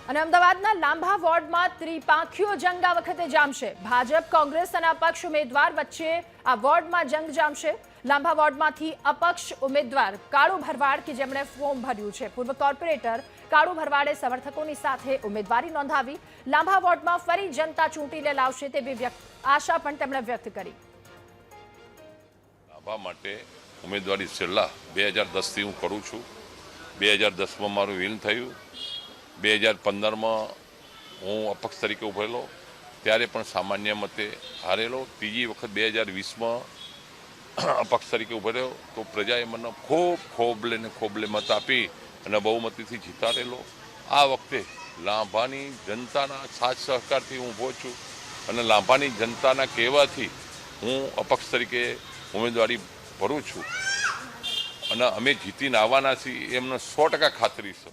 અને અમદાવાદના લાંભા વોર્ડમાં ત્રિપાંખીયો જંગ આ વખતે જામશે। ભાજપ કોંગ્રેસ અને અપક્ષ ઉમેદવાર વચ્ચે આ વોર્ડમાં જંગ જામશે। લાંભા વોર્ડમાંથી અપક્ષ ઉમેદવાર કાળુ ભરવાડ કે જેમણે ફોર્મ ભર્યું છે, પૂર્વ કોર્પોરેટર કાળુ ભરવાડે સમર્થકોની સાથે ઉમેદવારી નોંધાવી। લાંભા વોર્ડમાં ફરી જનતા ચૂંટીને લાવશે તેવી આશા પણ તેમણે વ્યક્ત કરી। લાંભા માટે ઉમેદવારી છેલ્લા 2010થી હું કરું છું। 2010માં મારું વિન થયું। 2015માં હું અપક્ષ તરીકે ઉભરેલો, ત્યારે પણ સામાન્ય મતે હારેલો। ત્રીજી વખત 2020માં અપક્ષ તરીકે ઉભર્યો તો પ્રજાએ મને ખોબલે મત આપી અને બહુમતીથી જીતાડેલો। આ વખતે લાંભાની જનતાના સાથ સહકારથી હું ઊભો છું અને લાંભાની જનતાના કહેવાથી હું અપક્ષ તરીકે ઉમેદવારી ભરું છું અને અમે જીતીને આવવાના છીએ એમને 100% ખાતરી છે।